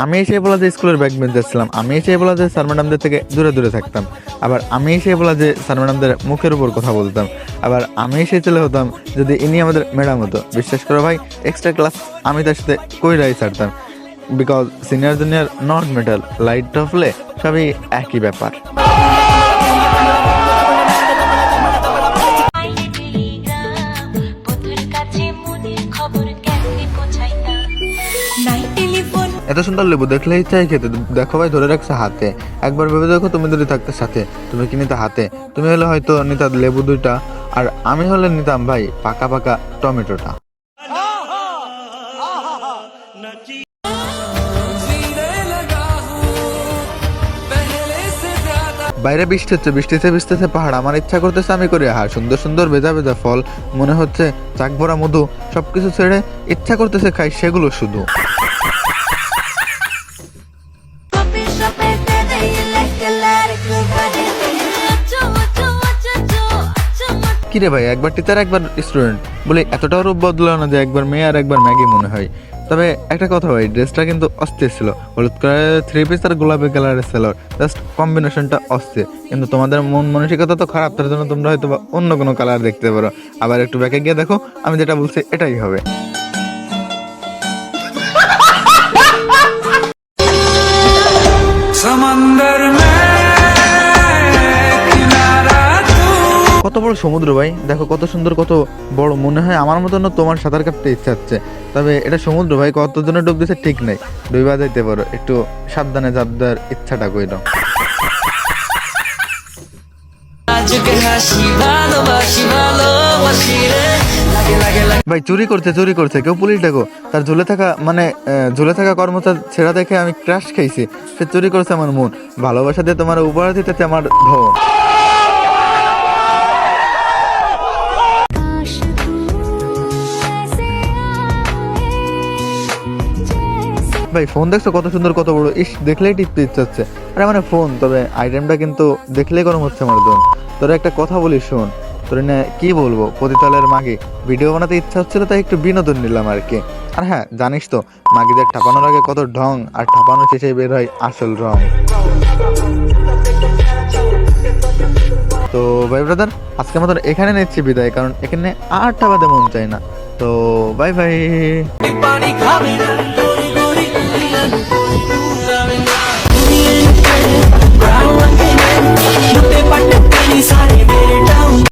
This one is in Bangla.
আমি সেই বলা যে স্কুলের ব্যাক বেঞ্চে ছিলাম, আমি সেই বলা যে স্যার ম্যাডামদের থেকে দূরে দূরে থাকতাম, আবার আমি সেই বলা যে স্যার ম্যাডামদের মুখের উপর কথা বলতাম, আবার আমি সেই ছেলে হতাম যদি ইনি আমাদের ম্যাডাম হতো। বিশ্বাস করো ভাই, এক্সট্রা ক্লাস আমি তার সাথে কইরাই ছাড়তাম, because senior junior not matter, light অফলে সবই একই ব্যাপার। এত সুন্দর লেবু দেখলেই চাই খেতে। দেখো ভাই, ধরে রাখছে হাতে, একবার ভেবে দেখো তুমি যদি থাকতে সাথে, তুমি কি নিতে হাতে? তুমি হলে হয়তো নিতা লেবু দুইটা, আর আমি হলে নিতাম ভাই পাকা পাকা টমেটোটা। বাইরে বৃষ্টি হচ্ছে, বৃষ্টিতে ভিজতেছে পাহাড়, আমার ইচ্ছা করতেছে আমি করি আহার, সুন্দর সুন্দর ভেজা ভেজা ফল, মনে হচ্ছে চাক ভরা মধু, সবকিছু ছেড়ে ইচ্ছা করতেছে খাই সেগুলো শুধু। কিরে ভাই, একবার টিচার একবার স্টুডেন্ট বলে এতটাও রূপ বদলাও না যে একবার মেয়ে আর একবার ম্যাগি মনে হয়। তবে একটা কথা ভাই, ড্রেসটা কিন্তু অস্থির ছিল, হলুদ কালারের 3 পিস আর গোলাপি কালারের সেলর, জাস্ট কম্বিনেশনটা অস্থির। কিন্তু তোমাদের মন মানসিকতা তো খারাপ, তার জন্য তোমরা হয়তো অন্য কোনো কালার দেখতে পারো। আবার একটু ব্যাকে গিয়ে দেখো, আমি যেটা বলছি এটাই হবে। কত বড় সমুদ্র ভাই, দেখো কত সুন্দর, কত বড়, মনে হয় আমার মতন তোমার সাঁতার কাটতে ইচ্ছা হচ্ছে। তবে এটা সমুদ্র ভাই, কতজনে ডুব দিচ্ছে ঠিক নাই, ডুবা যাইতে পারো, একটু সাবধানে যাবার ইচ্ছাটা কইল। ভাই চুরি করছে কেউ, পুলিশ ডাকো। তার ঝুলে থাকা কর্মচার ছেড়া দেখে আমি ক্রাশ খাইছি, সে চুরি করছে আমার মন, ভালোবাসা দিয়ে তোমার উপহার দিতেছে আমার ধন। ভাই ফোন দেখছো কত সুন্দর, কত বড়, ইস দেখলেই টিপতে ইচ্ছা হচ্ছে। আরে মানে ফোন, তবে আইটেমটা কিন্তু দেখলেই গরম হচ্ছে আমার দন। তোর একটা কথা বলি শোন, তোর না কি বলবো, পতিতালের মাগি ভিডিও বানাতে ইচ্ছা হচ্ছিল, তাই একটু বিনোদন নিলাম আর কি। আর হ্যাঁ জানিস তো, মাগিদের ঠাপানোর আগে কত ঢং, আর ঠাপানো শেষে বের হয় আসল রং। তো ভাই ব্রাদার, আজকের মতন এখানে নিচ্ছি বিদায়, কারণ এখানে আর ঠাপাতে মন চাই না। তো বাই বাই।